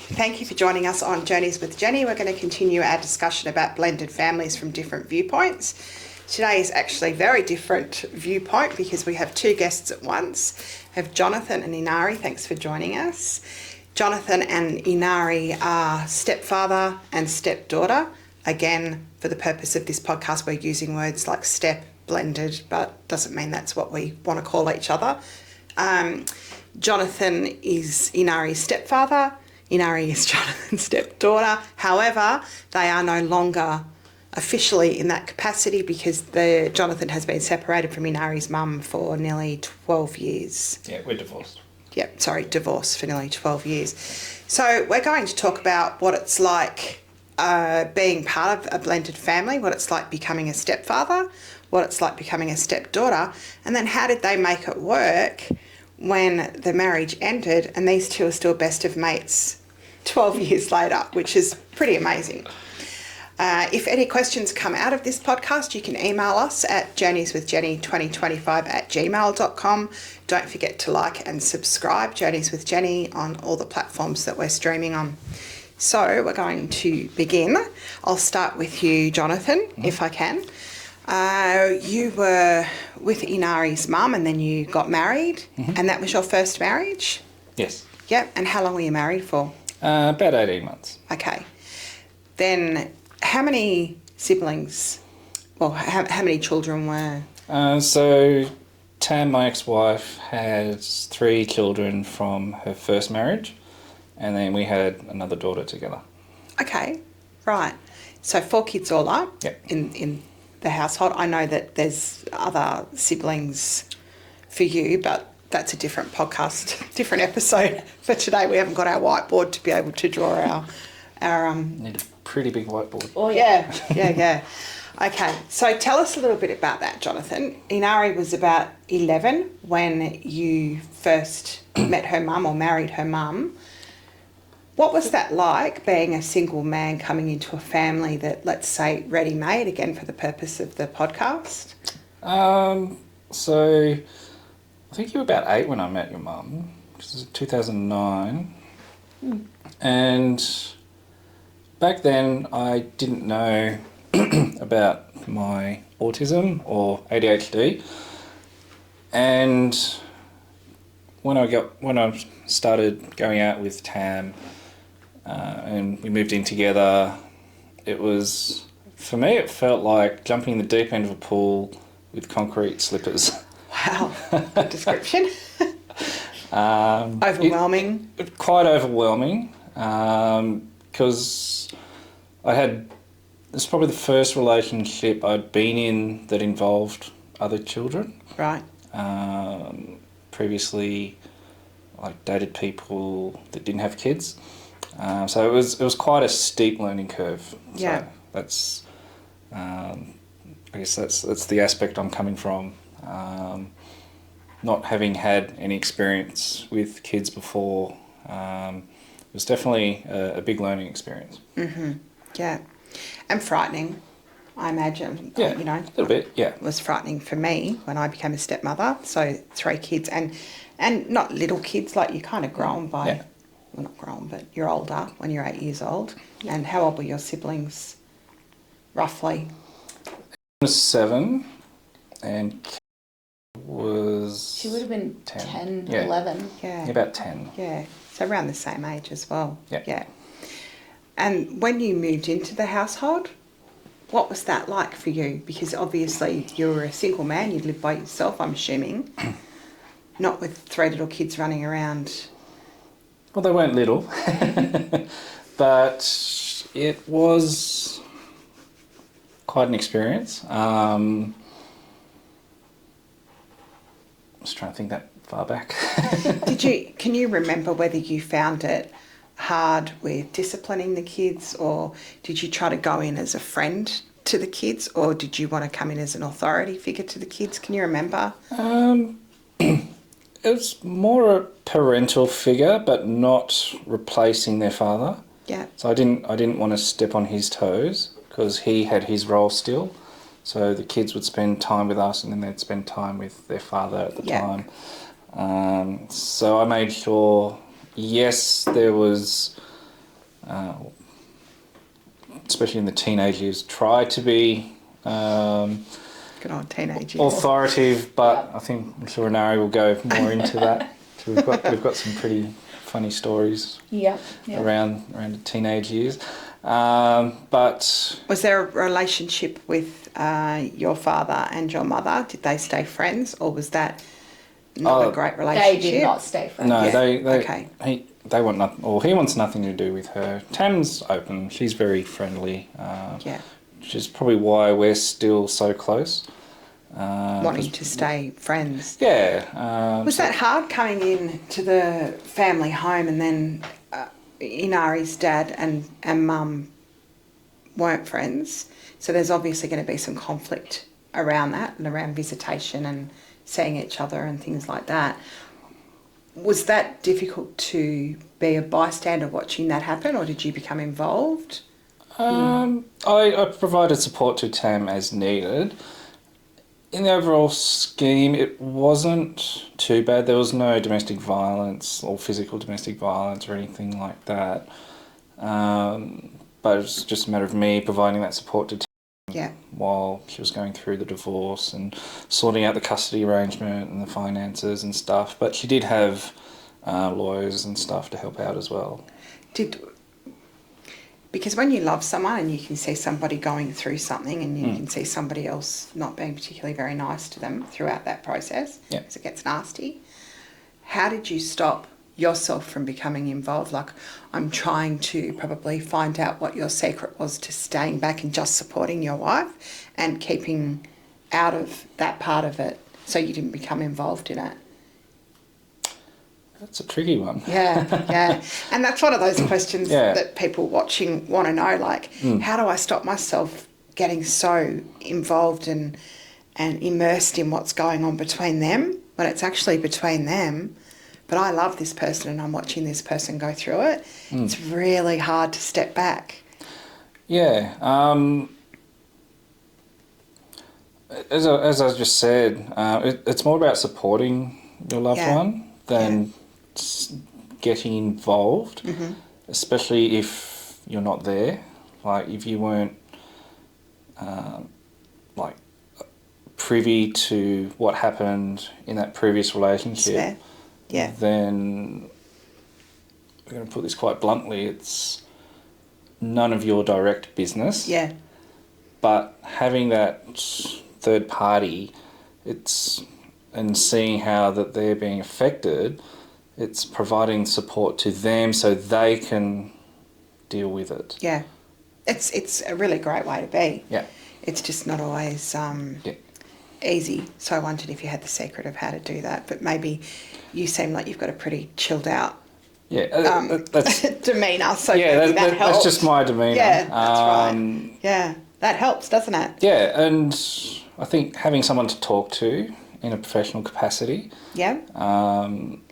Thank you for joining us on Journeys with Jenni. We're going to continue our discussion about blended families from different viewpoints. Today is actually a very different viewpoint because we have two guests at once. We have Jonathon and Inari. Thanks for joining us. Jonathon and Inari are stepfather and stepdaughter. Again, for the purpose of this podcast, we're using words like step, blended, but doesn't mean that's what we want to call each other. Jonathon is Inari's stepfather. Inari is Jonathan's stepdaughter. However, they are no longer officially in that capacity because Jonathon has been separated from Inari's mum for nearly 12 years. Yeah, we're divorced. Divorced for nearly 12 years. So we're going to talk about what it's like being part of a blended family, what it's like becoming a stepfather, what it's like becoming a stepdaughter, and then how did they make it work when the marriage ended and these two are still best of mates 12 years later, which is pretty amazing. If any questions come out of this podcast, you can email us at journeyswithjenny2025@gmail.com. Don't forget to like and subscribe Journeys with Jenni on all the platforms that we're streaming on. So we're going to begin. I'll start with you, Jonathon, if I can. You were with Inari's mum and then you got married, and that was your first marriage? Yes. Yep. And how long were you married for? About 18 months. Okay. Then how many siblings, well, how many children were? So Tam, my ex-wife, has 3 children from her first marriage, and then we had another daughter together. Okay, right. So 4 kids all up. Yep. in the household. I know that there's other siblings for you, but that's a different podcast, different episode for today. We haven't got our whiteboard to be able to draw our Need a pretty big whiteboard. Oh yeah. Okay, so tell us a little bit about that, Jonathon. Inari was about 11 when you first met her mum or married her mum. What was that like, being a single man coming into a family that, let's say, ready-made, again for the purpose of the podcast? So I think you were about 8 when I met your mum, which was 2009. And back then I didn't know about my autism or ADHD. And when I started going out with Tam, and we moved in together, for me it felt like jumping in the deep end of a pool with concrete slippers. Wow, good description. Overwhelming. Quite overwhelming, because it's probably the first relationship I'd been in that involved other children. Right. Previously, dated people that didn't have kids. So it was quite a steep learning curve. Yeah. So that's, I guess that's the aspect I'm coming from. Not having had any experience with kids before, it was definitely a big learning experience. Mm-hmm. Yeah. And frightening, I imagine. Yeah, a little bit, yeah. It was frightening for me when I became a stepmother. So 3 kids and not little kids, like you're kind of grown by... Yeah. Well, not grown, but you're older when you're 8 years old. And how old were your siblings, roughly? I was 7, and Kate was... She would have been 10, 11. Yeah. About 10. Yeah, so around the same age as well. Yeah. And when you moved into the household, what was that like for you? Because obviously you were a single man, you lived by yourself, I'm assuming, not with 3 little kids running around. Well, they weren't little, but it was quite an experience. I was trying to think that far back. Can you remember whether you found it hard with disciplining the kids, or did you try to go in as a friend to the kids, or did you want to come in as an authority figure to the kids? Can you remember? It was more a parental figure, but not replacing their father. Yeah. So I didn't want to step on his toes because he had his role still. So the kids would spend time with us and then they'd spend time with their father at the time. So I made sure, yes, there was especially in the teenage years, try to be Good old teenage years. authoritative, but I think I'm sure Inari will go more into that. So we've got some pretty funny stories around the teenage years. But was there a relationship with your father and your mother? Did they stay friends, or was that not a great relationship? They did not stay friends. No, Yeah. they want nothing, or he wants nothing to do with her. Tam's open. She's very friendly. Which is probably why we're still so close. Wanting to stay friends. Yeah. Was that hard coming in to the family home and then Inari's dad and mum weren't friends? So there's obviously going to be some conflict around that and around visitation and seeing each other and things like that. Was that difficult to be a bystander watching that happen, or did you become involved? I provided support to Tam as needed. In the overall scheme, it wasn't too bad. There was no domestic violence or physical domestic violence or anything like that. But it was just a matter of me providing that support to Tam while she was going through the divorce and sorting out the custody arrangement and the finances and stuff. But she did have lawyers and stuff to help out as well. Because when you love someone and you can see somebody going through something and you can see somebody else not being particularly very nice to them throughout that process, because it gets nasty, how did you stop yourself from becoming involved? Like, I'm trying to probably find out what your secret was to staying back and just supporting your wife and keeping out of that part of it so you didn't become involved in it. That's a tricky one. Yeah. And that's one of those questions that people watching want to know, like, how do I stop myself getting so involved and immersed in what's going on between them when it's actually between them, but I love this person and I'm watching this person go through it. It's really hard to step back. Yeah. As I just said, it's more about supporting your loved one than getting involved, especially if you're not there. Like, if you weren't privy to what happened in that previous relationship, then we're going to put this quite bluntly, it's none of your direct business. Yeah. But having that third party, and seeing how that they're being affected, it's providing support to them so they can deal with it. Yeah. It's a really great way to be. Yeah. It's just not always easy. So I wondered if you had the secret of how to do that. But maybe you seem like you've got a pretty chilled out that's demeanour. So that helps. that's just my demeanour. Yeah, that's right. Yeah, that helps, doesn't it? Yeah, and I think having someone to talk to in a professional capacity. Yeah.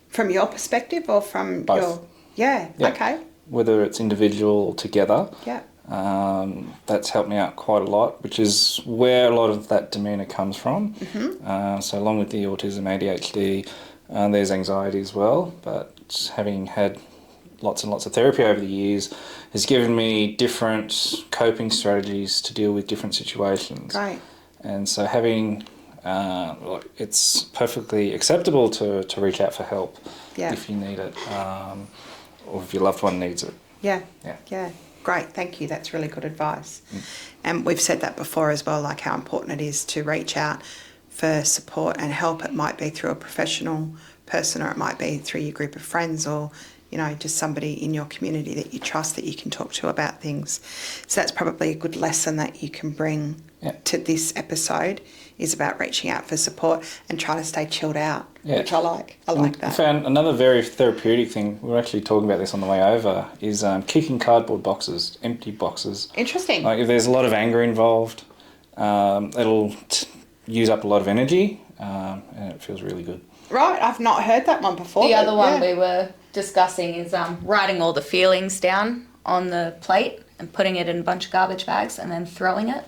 From your perspective or from both. your... Yeah, okay. Whether it's individual or together. Yeah. That's helped me out quite a lot, which is where a lot of that demeanour comes from. So along with the autism, ADHD, there's anxiety as well, but having had lots and lots of therapy over the years has given me different coping strategies to deal with different situations. Right. And so having... it's perfectly acceptable to reach out for help if you need it, or if your loved one needs it. Yeah. Great, thank you. That's really good advice. And we've said that before as well, like how important it is to reach out for support and help. It might be through a professional person, or it might be through your group of friends, or just somebody in your community that you trust that you can talk to about things. So that's probably a good lesson that you can bring to this episode, is about reaching out for support and trying to stay chilled out, which I like. I like that. I found another very therapeutic thing, we were actually talking about this on the way over, is kicking cardboard boxes, empty boxes. Interesting. Like, if there's a lot of anger involved, it'll use up a lot of energy, and it feels really good. Right, I've not heard that one before. The other one we were discussing is writing all the feelings down on the plate and putting it in a bunch of garbage bags and then throwing it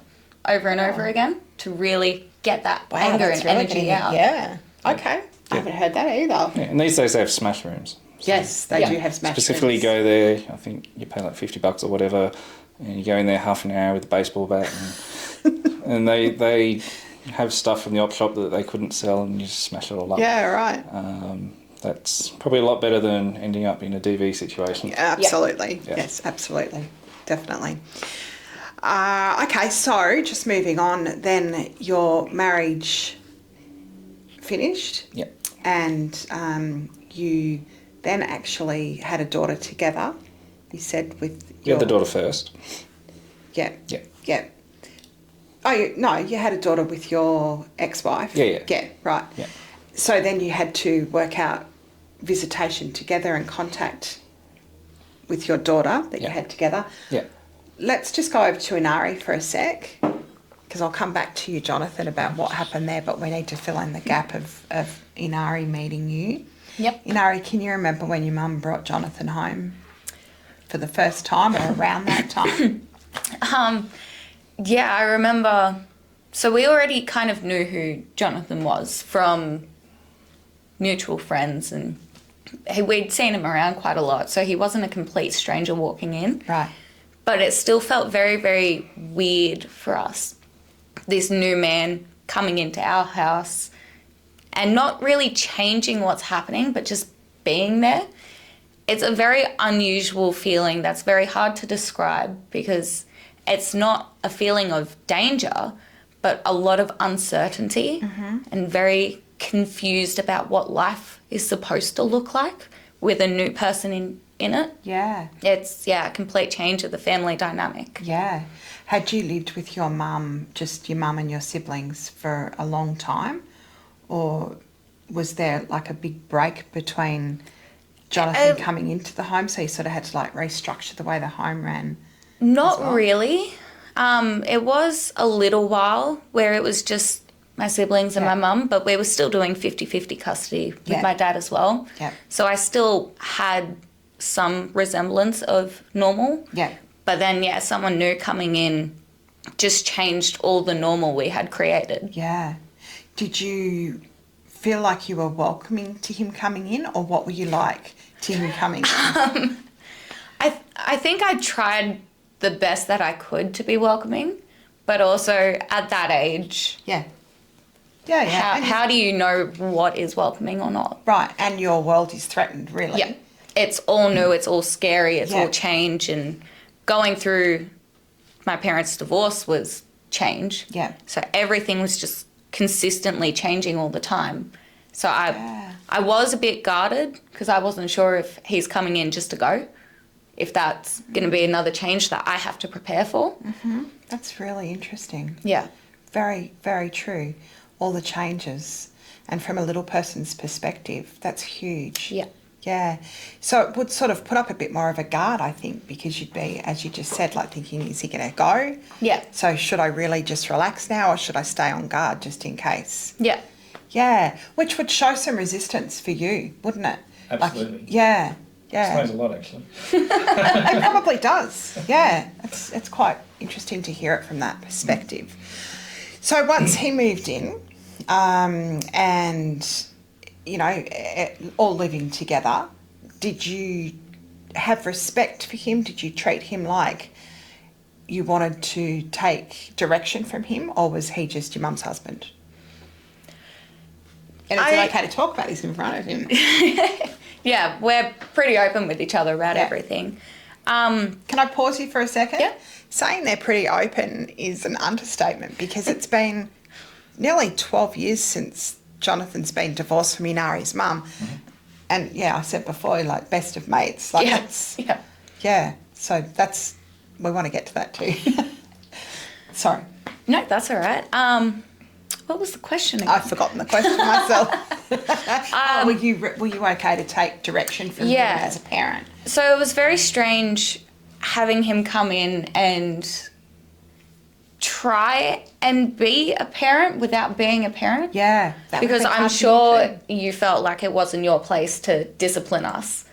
over and over again to really get that anger and energy out. Yeah, okay. I haven't heard that either. Yeah, and these days they have smash rooms. Yes, they Yeah. do have smash Specifically rooms. go there, I think you pay like $50 or whatever, and you go in there half an hour with a baseball bat, and they have stuff from the op shop that they couldn't sell, and you just smash it all up. Yeah, right. That's probably a lot better than ending up in a DV situation. Absolutely. Yeah. Yes, absolutely. Definitely. Okay, so just moving on, then your marriage finished. Yeah. And you then actually had a daughter together, you said, with You had the daughter first. Yeah. Yeah. Yeah. Oh, you had a daughter with your ex-wife. Yeah. Yeah, right. Yeah. So then you had to work out visitation together and contact with your daughter that you Yeah. had together. Yeah. Let's just go over to Inari for a sec, because I'll come back to you, Jonathan, about what happened there, but we need to fill in the gap of Inari meeting you. Yep. Inari, can you remember when your mum brought Jonathan home for the first time or around that time? Yeah, I remember. So we already kind of knew who Jonathan was from mutual friends, and we'd seen him around quite a lot, so he wasn't a complete stranger walking in. Right. But it still felt very, very weird for us. This new man coming into our house and not really changing what's happening, but just being there. It's a very unusual feeling that's very hard to describe, because it's not a feeling of danger, but a lot of uncertainty and very confused about what life is supposed to look like with a new person in it. Yeah. It's, a complete change of the family dynamic. Yeah. Had you lived with your mum, just your mum and your siblings, for a long time? Or was there like a big break between Jonathan coming into the home, so you sort of had to like restructure the way the home ran? Not well? really. It was a little while where it was just my siblings and my mum, but we were still doing 50-50 custody with my dad as well. Yeah. So I still had some resemblance of normal. Yeah. But then, someone new coming in just changed all the normal we had created. Yeah. Did you feel like you were welcoming to him coming in, or what were you like to him coming in? I think I tried the best that I could to be welcoming, but also at that age, Yeah. Yeah, yeah. how do you know what is welcoming or not? Right, and your world is threatened, really. Yeah. It's all new, it's all scary, it's Yeah. all change, and going through my parents' divorce was change. Yeah. So everything was just consistently changing all the time. So Yeah. I was a bit guarded, because I wasn't sure if he's coming in just to go, if that's going to be another change that I have to prepare for. That's really interesting. Yeah. Very, very true. All the changes. And from a little person's perspective, that's huge. Yeah. Yeah. So it would sort of put up a bit more of a guard, I think, because you'd be, as you just said, like thinking, is he going to go? Yeah. So should I really just relax now, or should I stay on guard just in case? Yeah. Yeah. Which would show some resistance for you, wouldn't it? Absolutely. Like, yeah. Yeah. Explains a lot, actually. It probably does. Yeah. It's quite interesting to hear it from that perspective. So once he moved in, and, you know, all living together, did you have respect for him? Did you treat him like you wanted to take direction from him, or was he just your mum's husband? And is it okay to talk about this in front of him? Yeah, we're pretty open with each other about everything. Can I pause you for a second? Yeah. Saying they're pretty open is an understatement, because it's been nearly 12 years since Jonathan's been divorced from Inari's mum. And I said before, like, best of mates. Like, so we want to get to that too. Sorry. No, that's all right. What was the question again? I've forgotten the question myself. Were you okay to take direction from him as a parent? So it was very strange having him come in and try and be a parent without being a parent. Yeah. Because I'm sure you felt like it wasn't your place to discipline us.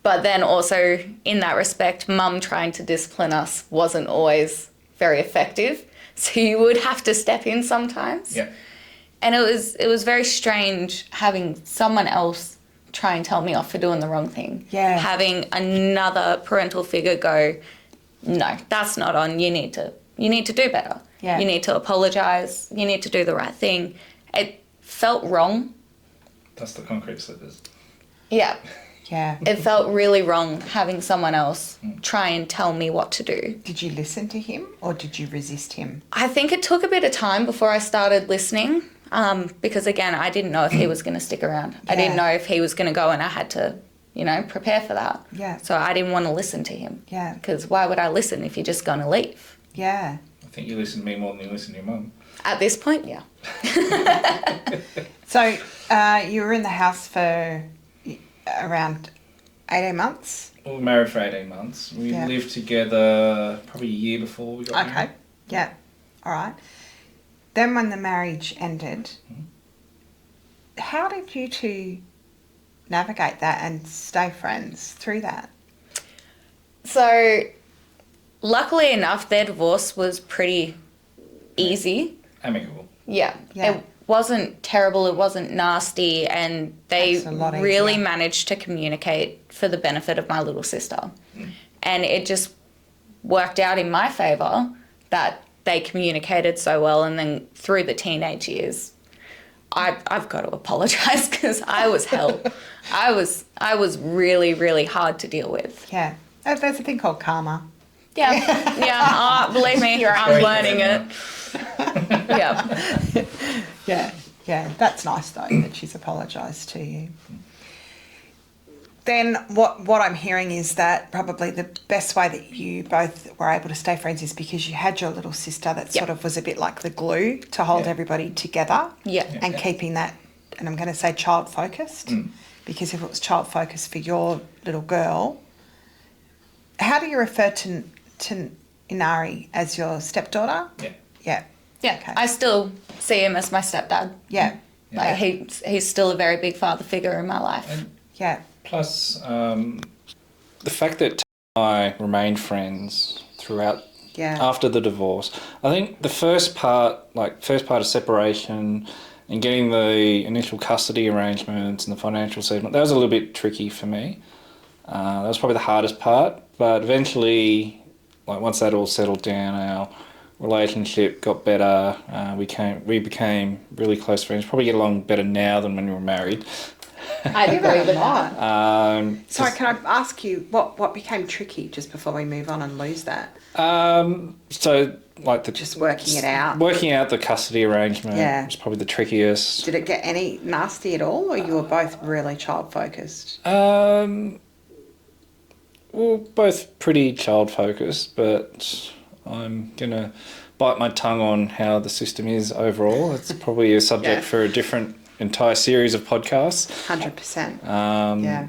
But then also, in that respect, mum trying to discipline us wasn't always very effective. So you would have to step in sometimes. Yeah. And it was very strange having someone else try and tell me off for doing the wrong thing. Yeah. Having another parental figure go, no, that's not on. You need to do better. Yeah. You need to apologise. You need to do the right thing. It felt wrong. That's the concrete slippers. Yeah. Yeah. It felt really wrong having someone else try and tell me what to do. Did you listen to him or did you resist him? I think it took a bit of time before I started listening, because again, I didn't know if he was going to stick around. I didn't know if he was going to go, and I had to, prepare for that. Yeah. So I didn't want to listen to him. Yeah. Because why would I listen if you're just going to leave? Yeah. I think you listen to me more than you listen to your mum. At this point, yeah. So you were in the house for around 18 months? We were married for 18 months. We lived together probably a year before we got married. Okay. Yeah. All right. Then when the marriage ended, how did you two navigate that and stay friends through that? So luckily enough, their divorce was pretty easy. Amicable. Yeah. Yeah. It wasn't terrible, it wasn't nasty, and they That's a lot really easier. managed to communicate for the benefit of my little sister. And it just worked out in my favour that they communicated so well, and then through the teenage years, I've got to apologise because I was hell. I was really, really hard to deal with. Yeah. There's a thing called karma. Yeah, yeah. Believe me, I'm learning it. Yeah. Yeah. That's nice though that she's apologised to you. Then what I'm hearing is that probably the best way that you both were able to stay friends is because you had your little sister that sort of was a bit like the glue to hold everybody together. Yeah. And keeping that, and I'm going to say child focused, because if it was child focused for your little girl, how do you refer to Inari as your stepdaughter? Yeah. Yeah. Yeah, Okay. I still see him as my stepdad. Yeah. Like he's still a very big father figure in my life. And Yeah. plus, the fact that I remained friends throughout after the divorce. I think the first part of separation and getting the initial custody arrangements and the financial settlement, that was a little bit tricky for me. That was probably the hardest part, but eventually, once that all settled down, our relationship got better. We became really close friends. Probably get along better now than when we were married. I'd agree with that. Sorry, can I ask you what became tricky just before we move on and lose that? Just working it out. Working out the custody arrangement was probably the trickiest. Did it get any nasty at all, or you were both really child focused? Well, both pretty child focused, but I'm gonna bite my tongue on how the system is overall. It's probably a subject for a different entire series of podcasts. 100%. Yeah.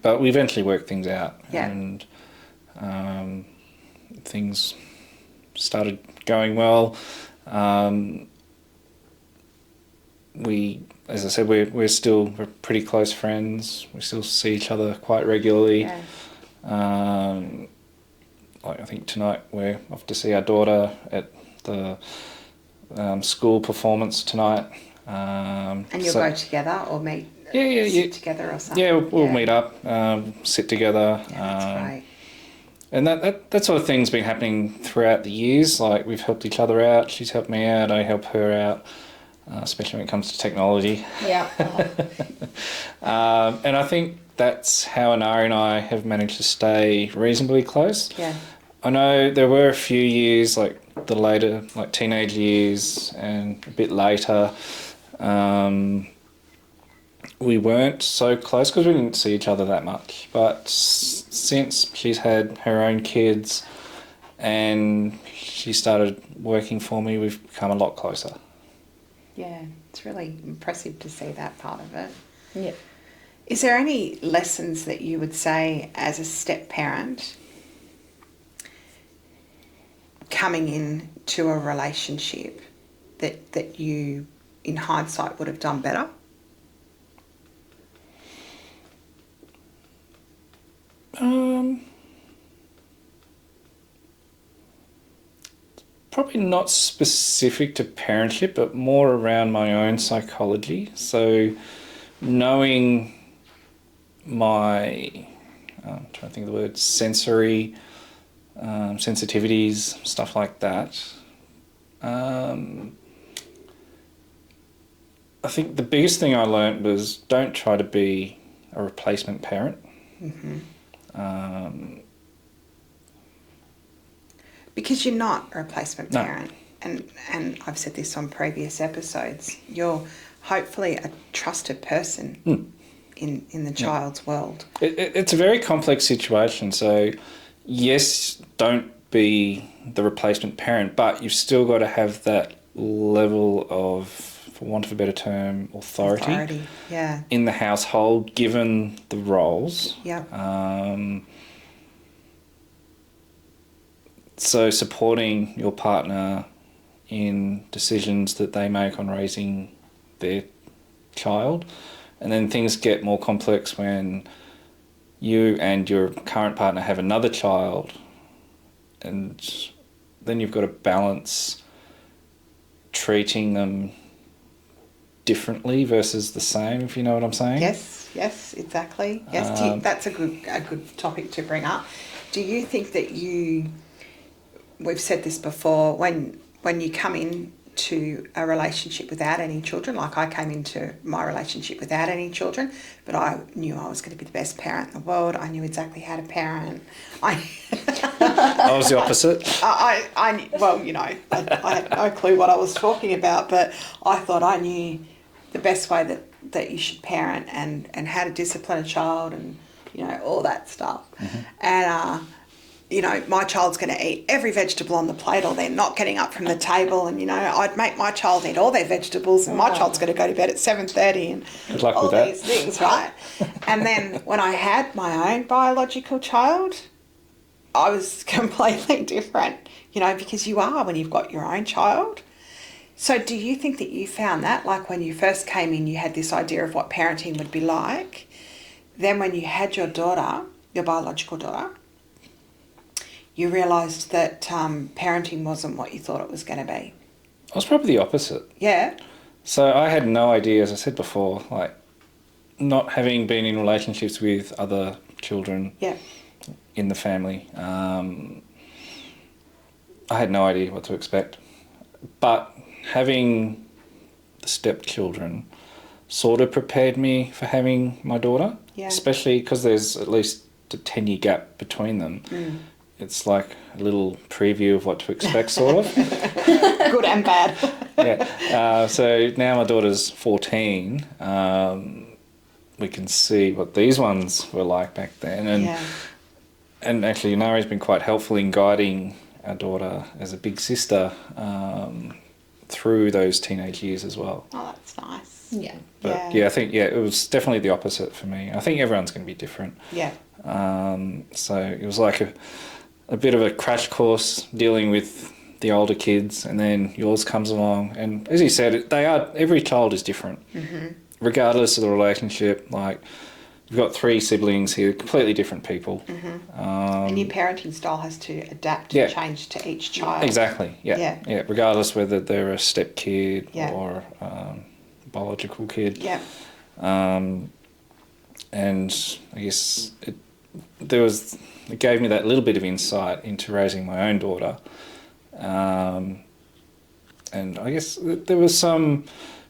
But we eventually worked things out. Yeah. And things started going well. As I said, we're pretty close friends. We still see each other quite regularly. Yeah. I think tonight we're off to see our daughter at the school performance tonight. And you'll go together or meet sit together or something? Yeah, we'll meet up, sit together. That's right. And that sort of thing's been happening throughout the years. Like, we've helped each other out. She's helped me out. I help her out, especially when it comes to technology. Yeah. And I think that's how Inari and I have managed to stay reasonably close. Yeah. I know there were a few years, like the later, like teenage years and a bit later, we weren't so close because we didn't see each other that much. But since she's had her own kids and she started working for me, we've become a lot closer. Yeah, it's really impressive to see that part of it. Yeah. Is there any lessons that you would say as a step parent coming into a relationship that you, in hindsight, would have done better? Probably not specific to parentship, but more around my own psychology. So knowing my, I'm trying to think of the word, sensory sensitivities, stuff like that. I think the biggest thing I learnt was don't try to be a replacement parent. Because you're not a replacement No. parent. And I've said this on previous episodes. You're hopefully a trusted person in the child's world. It's a very complex situation. So, yes, don't be the replacement parent, but you've still got to have that level of, for want of a better term, authority yeah. in the household, given the roles. Yeah. So supporting your partner in decisions that they make on raising their child. And then things get more complex when you and your current partner have another child, and then you've got to balance treating them differently versus the same, if you know what I'm saying. Yes, exactly. Yes, that's a good topic to bring up. Do you think that we've said this before, when you come into a relationship without any children, like I came into my relationship without any children, but I knew I was going to be the best parent in the world. I knew exactly how to parent. I was the opposite. I had no clue what I was talking about, but I thought I knew the best way that you should parent and how to discipline a child and, all that stuff. And, my child's going to eat every vegetable on the plate or they're not getting up from the table. And, I'd make my child eat all their vegetables and my child's going to go to bed at 7:30 and Good luck all with that. these things, right? And then when I had my own biological child, I was completely different, because you are when you've got your own child. So do you think that you found that, like when you first came in, you had this idea of what parenting would be like? Then when you had your daughter, your biological daughter, you realised that parenting wasn't what you thought it was going to be? I was probably the opposite. Yeah. So I had no idea, as I said before, like not having been in relationships with other children in the family, I had no idea what to expect. But having the stepchildren sort of prepared me for having my daughter, especially because there's at least a 10-year gap between them. It's like a little preview of what to expect, sort of. Good and bad. So now my daughter's 14. We can see what these ones were like back then. And actually, Inari's been quite helpful in guiding our daughter as a big sister through those teenage years as well. Oh, that's nice. Yeah. But I think, it was definitely the opposite for me. I think everyone's going to be different. Yeah. So it was like a bit of a crash course dealing with the older kids, and then yours comes along. And as you said, every child is different, regardless of the relationship. Like, you've got 3 siblings here, completely different people. And your parenting style has to adapt and change to each child. Exactly, yeah. Regardless whether they're a step kid or biological kid. Yeah. And I guess it gave me that little bit of insight into raising my own daughter. And I guess there was some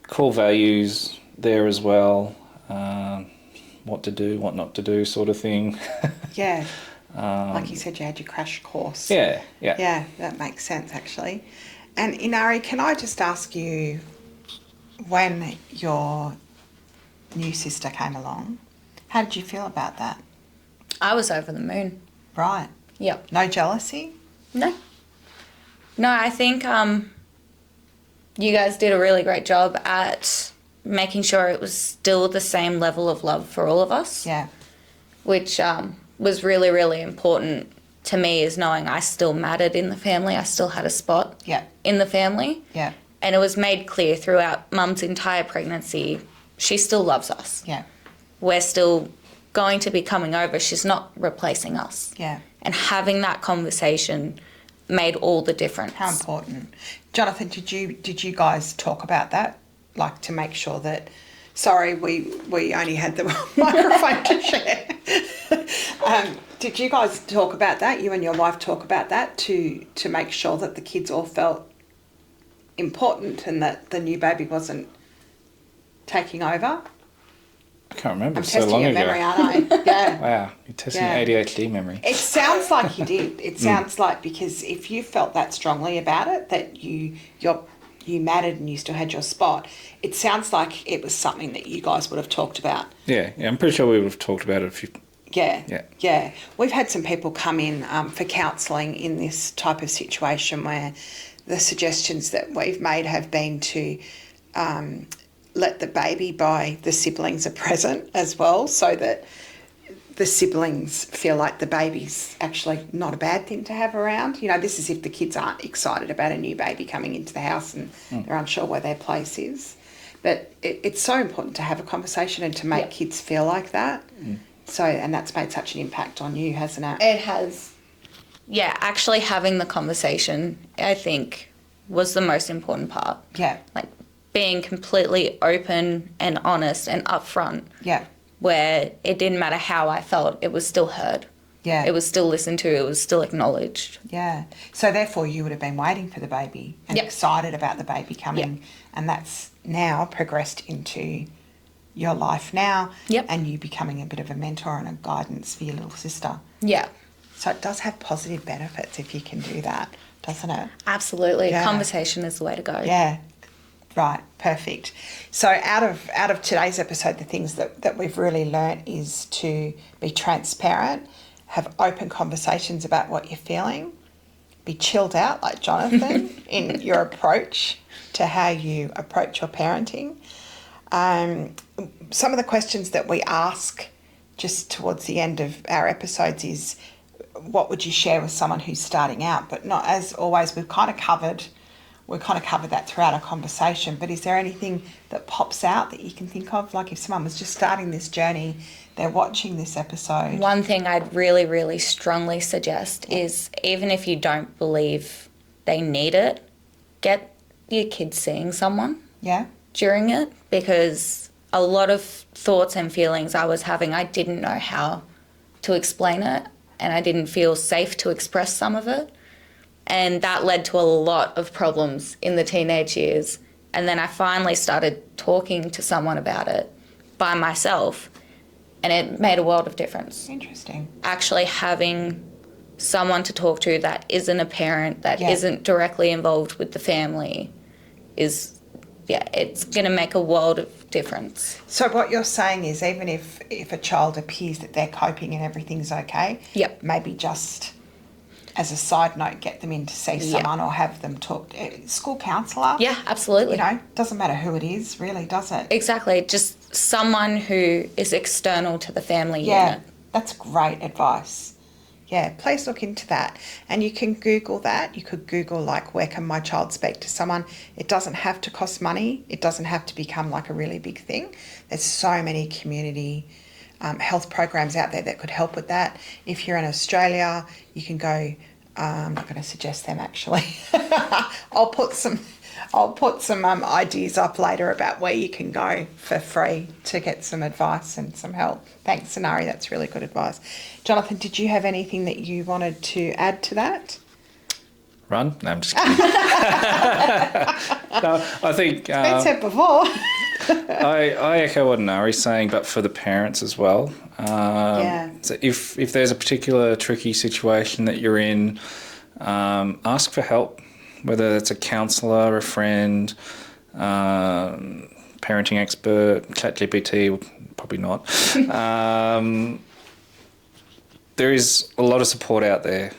core values there as well. What to do, what not to do, sort of thing. Yeah. Like you said, you had your crash course. Yeah. Yeah, that makes sense, actually. And Inari, can I just ask you, when your new sister came along, how did you feel about that? I was over the moon. Right. Yep. No jealousy? No, I think you guys did a really great job at making sure it was still the same level of love for all of us. Yeah. Which was really, really important to me, is knowing I still mattered in the family. I still had a spot in the family. Yeah. And it was made clear throughout Mum's entire pregnancy, she still loves us. Yeah. We're still going to be coming over. She's not replacing us. Yeah. And having that conversation made all the difference. How important. Jonathan, did you guys talk about that? Like, to make sure that Sorry, we only had the microphone to share. Did you guys talk about that? You and your wife talk about that to make sure that the kids all felt important and that the new baby wasn't taking over? I can't remember. I'm So testing long your ago. memory, aren't I? Yeah. Wow, you're testing Yeah. ADHD memory. It sounds like you did. It sounds like, because if you felt that strongly about it, that you mattered and you still had your spot, it sounds like it was something that you guys would have talked about. Yeah, I'm pretty sure we would have talked about it if you. Yeah. We've had some people come in for counselling in this type of situation where the suggestions that we've made have been to let the baby by the siblings are present as well, so that the siblings feel like the baby's actually not a bad thing to have around. You know, this is if the kids aren't excited about a new baby coming into the house and they're unsure where their place is. But it's so important to have a conversation and to make kids feel like that. So, and that's made such an impact on you, hasn't it? It has. Yeah, actually having the conversation, I think, was the most important part. Yeah. Like being completely open and honest and upfront. Yeah. Where it didn't matter how I felt, it was still heard. Yeah. It was still listened to, it was still acknowledged. Yeah. So therefore you would have been waiting for the baby and excited about the baby coming, and that's now progressed into your life now, and you becoming a bit of a mentor and a guidance for your little sister. Yeah. So it does have positive benefits if you can do that, doesn't it? Absolutely. Yeah. Conversation is the way to go. Yeah. Right, perfect. So out of today's episode, the things that we've really learnt is to be transparent, have open conversations about what you're feeling, be chilled out like Jonathan in your approach to how you approach your parenting. Some of the questions that we ask just towards the end of our episodes is, what would you share with someone who's starting out? But not, as always, we've kind of covered that throughout our conversation, but is there anything that pops out that you can think of? Like if someone was just starting this journey, they're watching this episode. One thing I'd really, really strongly suggest is, even if you don't believe they need it, get your kids seeing someone during it, because a lot of thoughts and feelings I was having, I didn't know how to explain it, and I didn't feel safe to express some of it. And that led to a lot of problems in the teenage years. And then I finally started talking to someone about it by myself, and it made a world of difference. Interesting. Actually having someone to talk to that isn't a parent, that isn't directly involved with the family is, it's going to make a world of difference. So what you're saying is, even if a child appears that they're coping and everything's okay, maybe just as a side note, get them in to see someone or have them talk. School counsellor. Yeah, absolutely. You know, doesn't matter who it is, really, does it? Exactly. Just someone who is external to the family unit. Yeah, that's great advice. Yeah, please look into that. And you can Google that. You could Google, like, where can my child speak to someone? It doesn't have to cost money. It doesn't have to become like a really big thing. There's so many community health programs out there that could help with that. If you're in Australia, you can go. I'm not going to suggest them, actually. I'll put some ideas up later about where you can go for free to get some advice and some help. Thanks, Inari. That's really good advice. Jonathan, did you have anything that you wanted to add to that? Run? No, I'm just kidding. No, I think... It's been said before. I echo what Inari's saying, but for the parents as well. So if there's a particular tricky situation that you're in, ask for help, whether it's a counsellor, a friend, parenting expert, ChatGPT, probably not. There is a lot of support out there.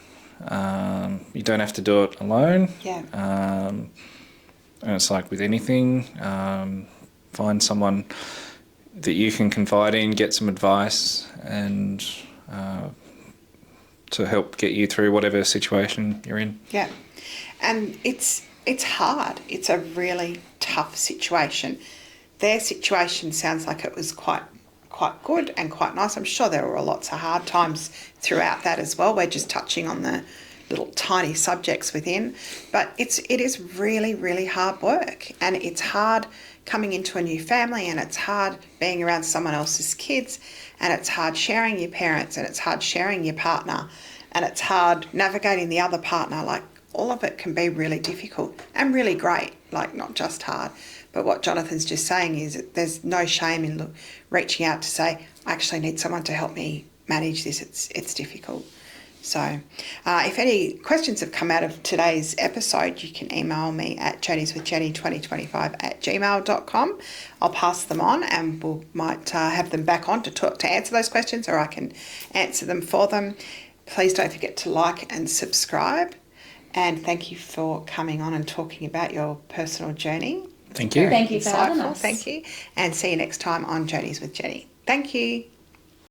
You don't have to do it alone. And it's like with anything, find someone that you can confide in, get some advice, and to help get you through whatever situation you're in. Yeah, and it's hard. It's a really tough situation. Their situation sounds like it was quite good and quite nice. I'm sure there were lots of hard times throughout that as well. We're just touching on the little tiny subjects within, but it is really, really hard work, and it's hard coming into a new family, and it's hard being around someone else's kids, and it's hard sharing your parents, and it's hard sharing your partner, and it's hard navigating the other partner. Like, all of it can be really difficult and really great, like not just hard. But what Jonathan's just saying is that there's no shame in reaching out to say, I actually need someone to help me manage this. It's difficult. So if any questions have come out of today's episode, you can email me at journeyswithjenny2025@gmail.com. I'll pass them on, and we might have them back on to answer those questions, or I can answer them for them. Please don't forget to like and subscribe. And thank you for coming on and talking about your personal journey. Thank you. Thank you for having us. Thank you. And see you next time on Journeys with Jenni. Thank you.